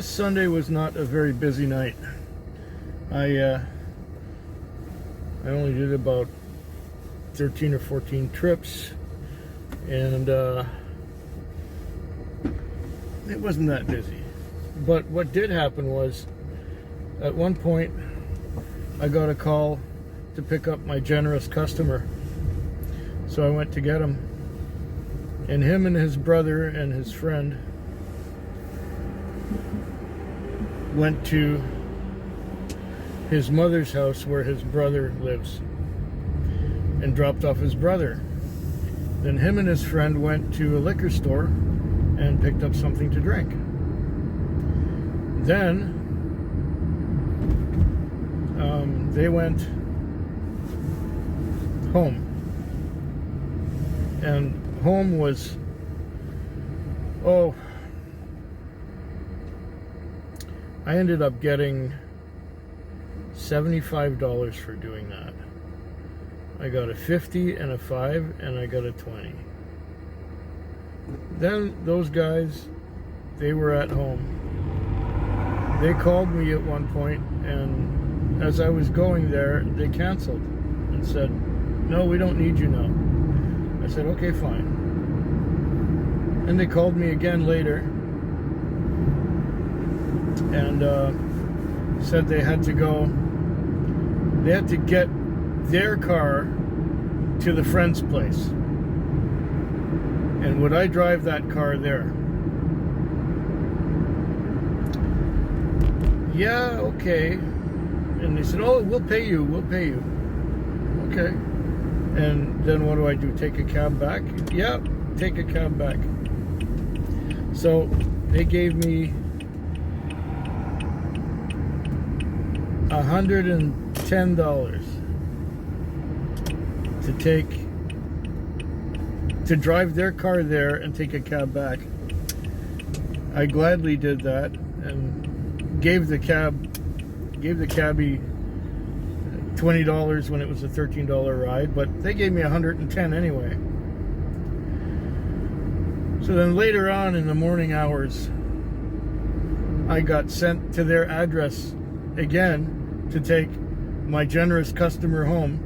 This Sunday was not a very busy night. I only did about 13 or 14 trips, and it wasn't that busy. But what did happen was, at one point, I got a call to pick up my generous customer. So I went to get him. And him and his brother and his friend went to his mother's house where his brother lives and dropped off his brother. Then him and his friend went to a liquor store and picked up something to drink. Then they went home, and home was, I ended up getting $75 for doing that. I got a 50 and a 5, and I got a 20. Then those guys, they were at home. They called me at one point, and as I was going there, they canceled and said, "No, we don't need you now." I said, "Okay, fine." And they called me again later and said they had to go. They had to get their car to the friend's place. And would I drive that car there? Yeah, okay. And they said, "Oh, we'll pay you, we'll pay you." Okay. And then what do I do? Take a cab back? Yeah, take a cab back. So they gave me $110 to drive their car there and take a cab back. I gladly did that and gave the cabbie $20 when it was a $13 ride, but they gave me $110 anyway. So then later on in the morning hours, I got sent to their address again to take my generous customer home,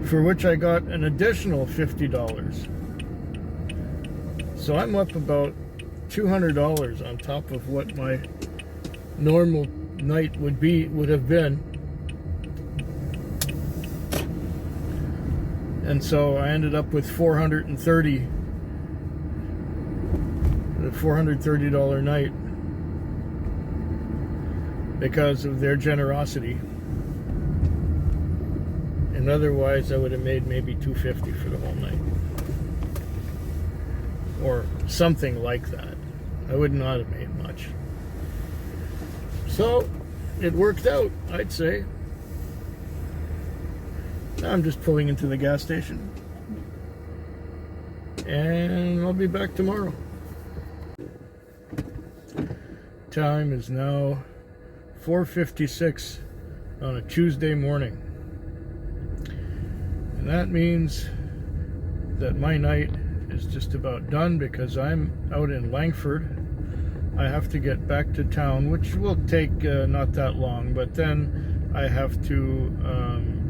for which I got an additional $50. So I'm up about $200 on top of what my normal night would have been. And so I ended up with a $430 night because of their generosity. And otherwise I would have made maybe $250 for the whole night, or something like that. I would not have made much. So it worked out, I'd say. Now I'm just pulling into the gas station, and I'll be back tomorrow. Time is now 4:56 on a Tuesday morning, and that means that my night is just about done because I'm out in Langford. I have to get back to town, which will take not that long, but then I have to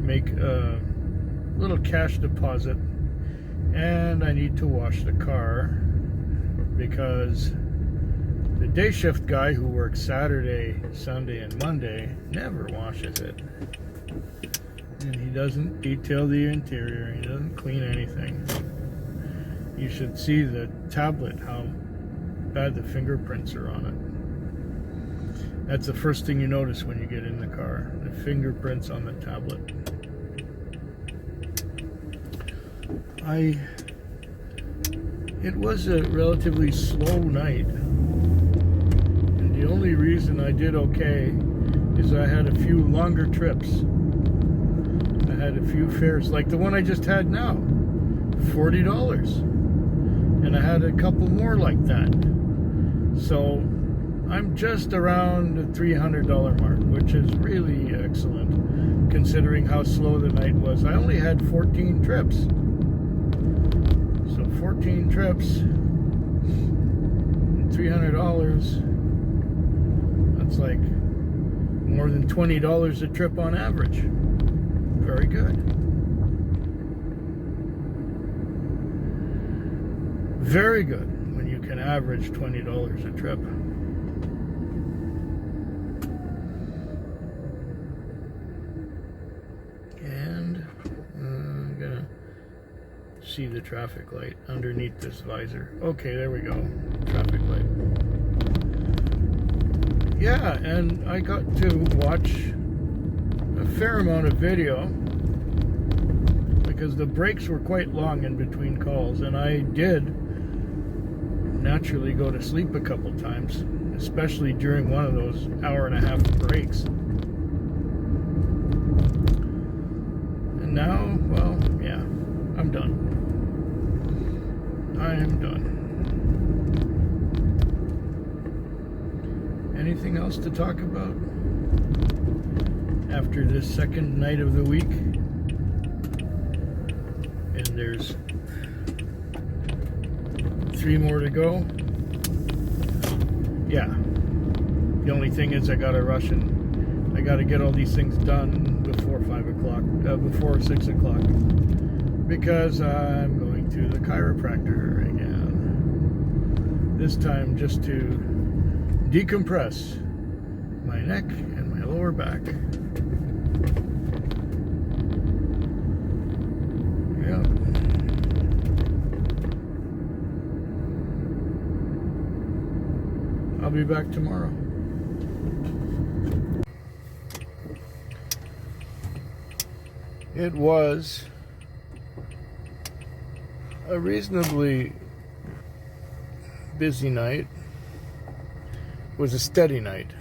make a little cash deposit, and I need to wash the car because the day shift guy who works Saturday, Sunday, and Monday never washes it. And he doesn't detail the interior, he doesn't clean anything. You should see the tablet, how bad the fingerprints are on it. That's the first thing you notice when you get in the car, the fingerprints on the tablet. It was a relatively slow night, and the only reason I did okay is I had a few longer trips. I had a few fares, like the one I just had now, $40, and I had a couple more like that. So I'm just around the $300 mark, which is really excellent considering how slow the night was. I only had 14 trips. So 14 trips, $300, that's like more than $20 a trip on average. Very good. Very good when you can average $20 a trip. And I'm gonna see the traffic light underneath this visor. Okay, there we go. Traffic light. Yeah, and I got to watch a fair amount of video because the breaks were quite long in between calls, and I did naturally go to sleep a couple times, especially during one of those hour-and-a-half breaks. And now, well, yeah, I'm done. I am done. Anything else to talk about after this second night of the week? And there's 3 more to go. Yeah. The only thing is I gotta rush and I gotta get all these things done before 5 o'clock, before 6 o'clock, because I'm going to the chiropractor again. This time just to decompress my neck and my lower back. Yeah. I'll be back tomorrow. It was a reasonably busy night. It was a steady night.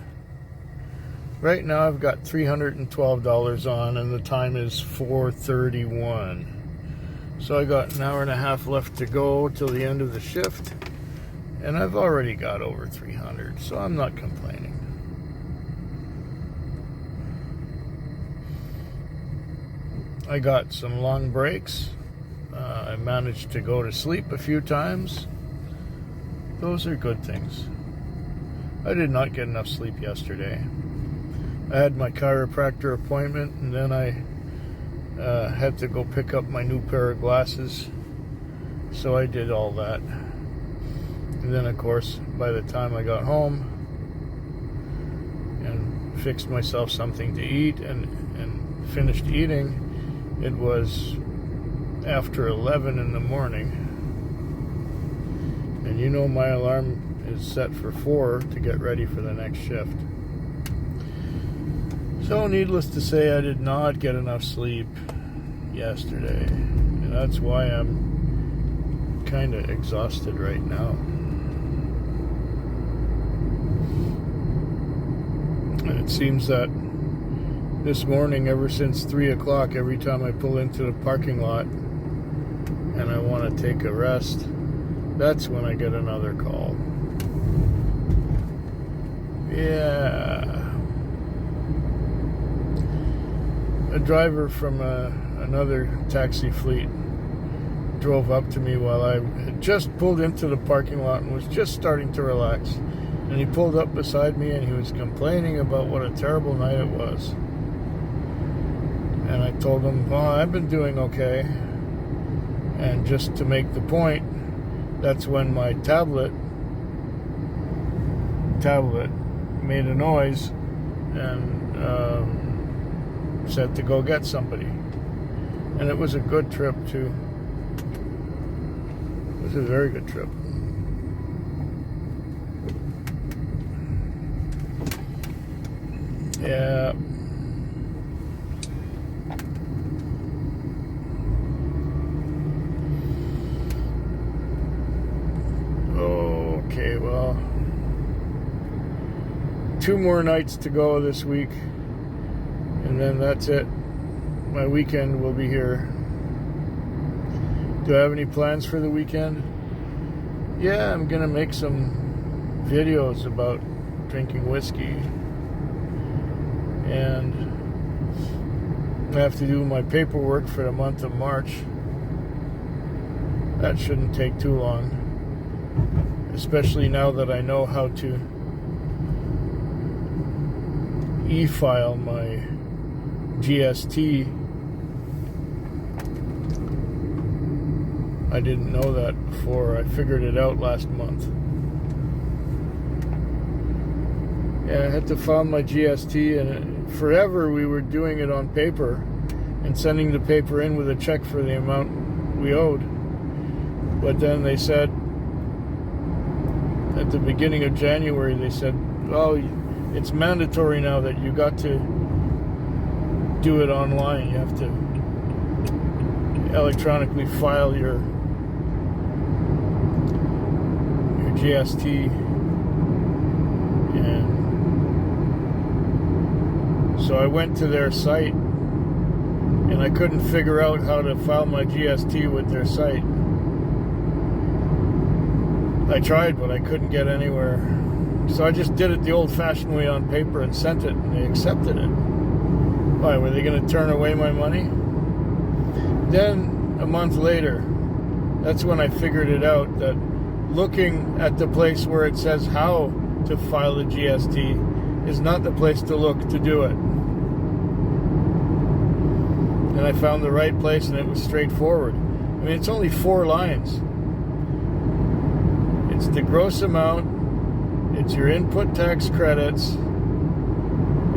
Right now I've got $312 on and the time is 4:31. So I got an hour and a half left to go till the end of the shift. And I've already got over 300, so I'm not complaining. I got some long breaks. I managed to go to sleep a few times. Those are good things. I did not get enough sleep yesterday. I had my chiropractor appointment, and then I had to go pick up my new pair of glasses. So I did all that. And then, of course, by the time I got home and fixed myself something to eat and finished eating, it was after 11 in the morning. And you know my alarm is set for 4 to get ready for the next shift. So needless to say, I did not get enough sleep yesterday. And that's why I'm kind of exhausted right now. And it seems that this morning, ever since 3 o'clock, every time I pull into the parking lot and I want to take a rest, that's when I get another call. Yeah. A driver from another taxi fleet drove up to me while I had just pulled into the parking lot and was just starting to relax. And he pulled up beside me and he was complaining about what a terrible night it was. And I told him, well, I've been doing okay. And just to make the point, that's when my tablet made a noise and said to go get somebody. And it was a good trip too. It was a very good trip. Yeah. Okay, well, 2 more nights to go this week, and then that's it. My weekend will be here. Do I have any plans for the weekend? Yeah, I'm gonna make some videos about drinking whiskey. And I have to do my paperwork for the month of March. That shouldn't take too long, especially now that I know how to e-file my GST. I didn't know that before. I figured it out last month. Yeah, I had to file my GST, and forever we were doing it on paper and sending the paper in with a check for the amount we owed. But then they said, at the beginning of January, they said, oh, it's mandatory now that you got to do it online. You have to electronically file your GST. And so I went to their site, and I couldn't figure out how to file my GST with their site. I tried, but I couldn't get anywhere. So I just did it the old-fashioned way on paper and sent it, and they accepted it. Why, were they going to turn away my money? Then, a month later, that's when I figured it out, that looking at the place where it says how to file the GST is not the place to look to do it. And I found the right place, and it was straightforward. I mean, it's only 4 lines. It's the gross amount, it's your input tax credits,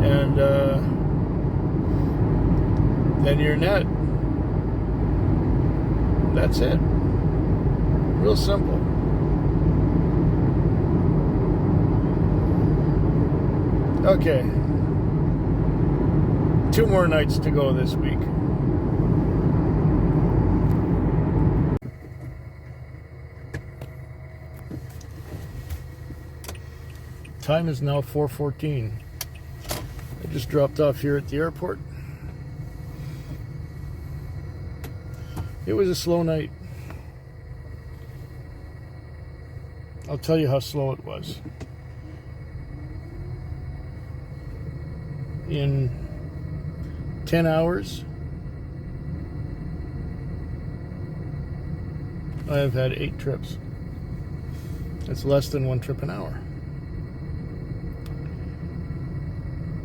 and then your net. That's it. Real simple. Okay. 2 more nights to go this week. Time is now 4:14. I just dropped off here at the airport. It was a slow night. I'll tell you how slow it was. In 10 hours, I have had 8 trips. That's less than 1 trip an hour.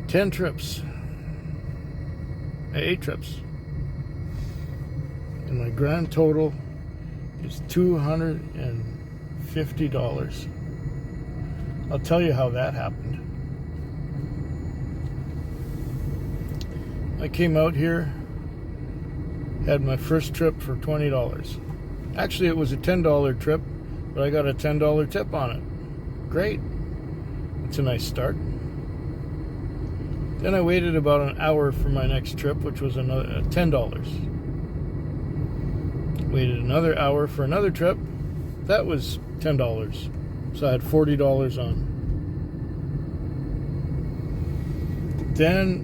10 trips. 8 trips. And my grand total is $250. I'll tell you how that happened. I came out here, had my first trip for $20. Actually, it was a $10 trip, but I got a $10 tip on it. Great. It's a nice start. Then I waited about an hour for my next trip, which was another $10. Waited another hour for another trip. That was $10. So I had $40 on. Then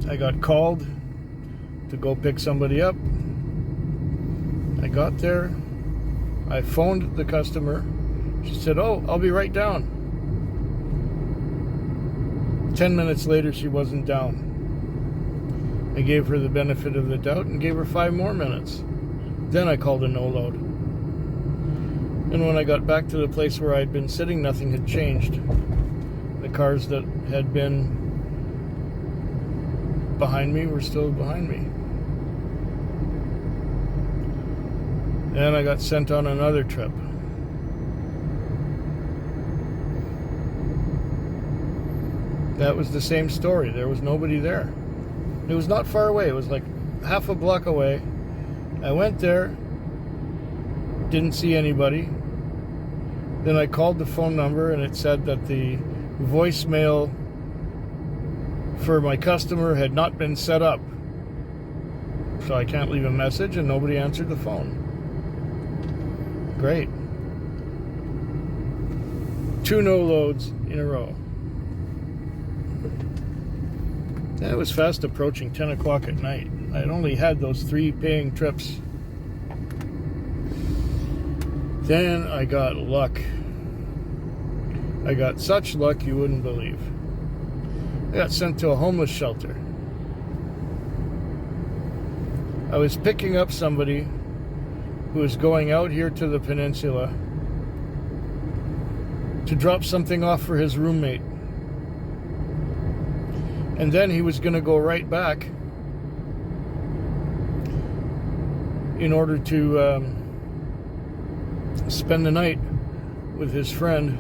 I got called to go pick somebody up. I got there. I phoned the customer. She said, "Oh, I'll be right down." 10 minutes later, she wasn't down. I gave her the benefit of the doubt and gave her 5 more minutes. Then I called a no-load. And when I got back to the place where I'd been sitting, nothing had changed. The cars that had been behind me were still behind me. Then I got sent on another trip. That was the same story. There was nobody there. It was not far away. It was like half a block away. I went there, didn't see anybody. Then I called the phone number, and it said that the voicemail for my customer had not been set up. So I can't leave a message, and nobody answered the phone. Great. 2 no-loads in a row. It was fast approaching 10 o'clock at night. I had only had those 3 paying trips. Then I got luck. I got such luck you wouldn't believe. I got sent to a homeless shelter. I was picking up somebody who was going out here to the peninsula to drop something off for his roommate. And then he was going to go right back in order to spend the night with his friend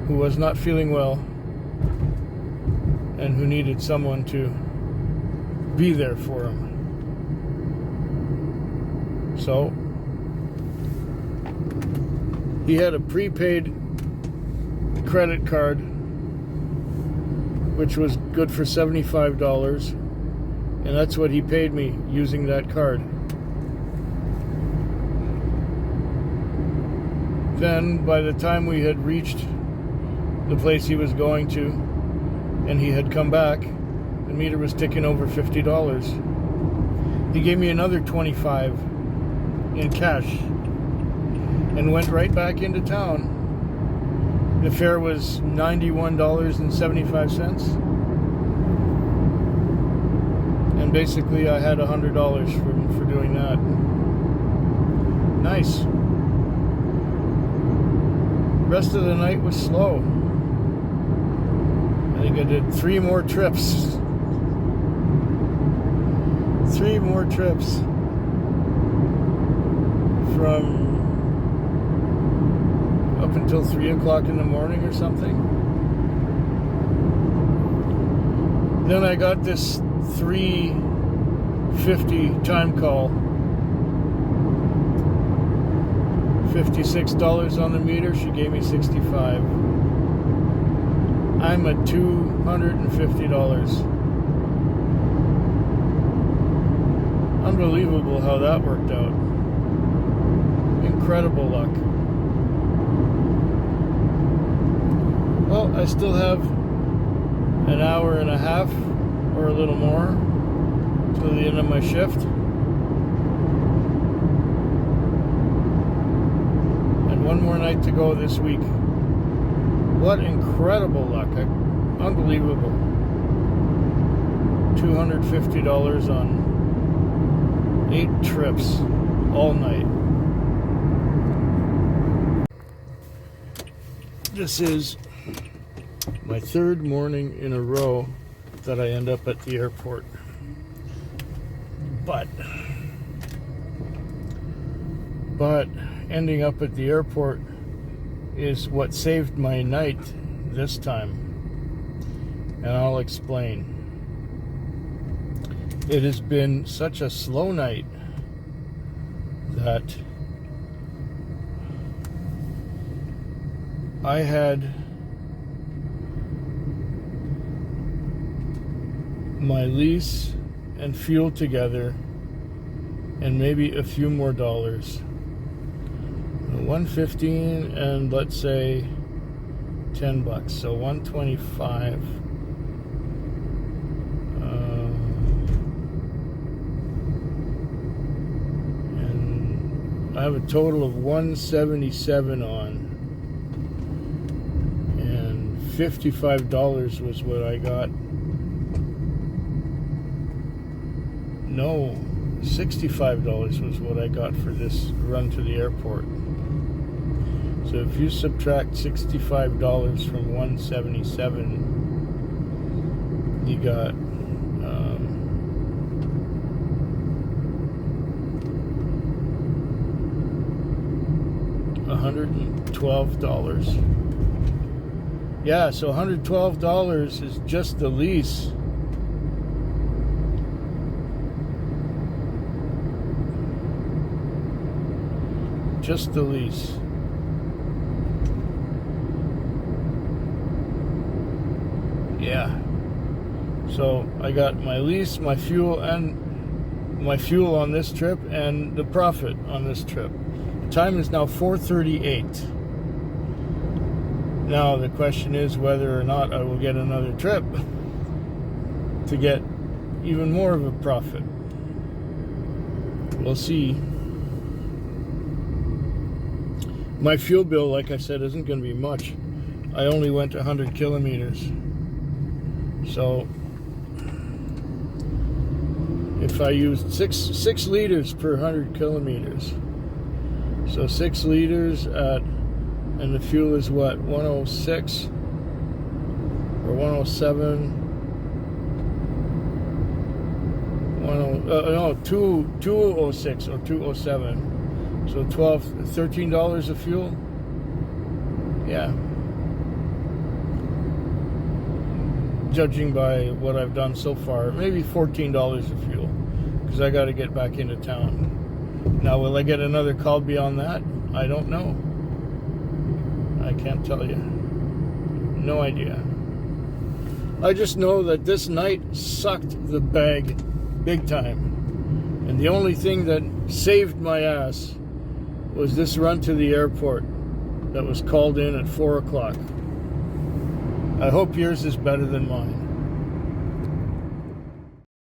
who was not feeling well and who needed someone to be there for him. So he had a prepaid credit card which was good for $75, and that's what he paid me using that card. Then by the time we had reached the place he was going to and he had come back, the meter was ticking over $50. He gave me another $25 in cash and went right back into town. The fare was $91.75, and basically I had $100 for doing that. Nice. Rest of the night was slow. I think I did 3 more trips. 3 more trips from up until 3 o'clock in the morning or something. Then I got this 3:50 time call. $56 on the meter. She gave me $65. I'm at $250. Unbelievable how that worked out. Incredible luck. Well, I still have an hour and a half or a little more till the end of my shift. And one more night to go this week. What incredible luck. Unbelievable. $250 on 8 trips all night. This is my 3rd morning in a row that I end up at the airport. But ending up at the airport is what saved my night this time. And I'll explain. It has been such a slow night that I had my lease and fuel together and maybe a few more dollars. $115 and let's say $10, so $125. And I have a total of $177 on, and $55 was what I got. No, $65 was what I got for this run to the airport. So if you subtract $65 from $177, you got $112. Yeah, so $112 is just the lease. Just the lease. Yeah. So I got my lease, my fuel on this trip, and the profit on this trip. The time is now 4:38. Now the question is whether or not I will get another trip to get even more of a profit. We'll see. My fuel bill, like I said, isn't going to be much. I only went 100 kilometers. So if I used six liters per 100 kilometers, so 6 liters at, and the fuel is what, 106 or 107, 206 or 207. So $13 of fuel. Yeah. Judging by what I've done so far, maybe $14 of fuel, because I got to get back into town. Now, will I get another call beyond that? I don't know. I can't tell you. No idea. I just know that this night sucked the bag big time. And the only thing that saved my ass was this run to the airport that was called in at 4 o'clock. I hope yours is better than mine.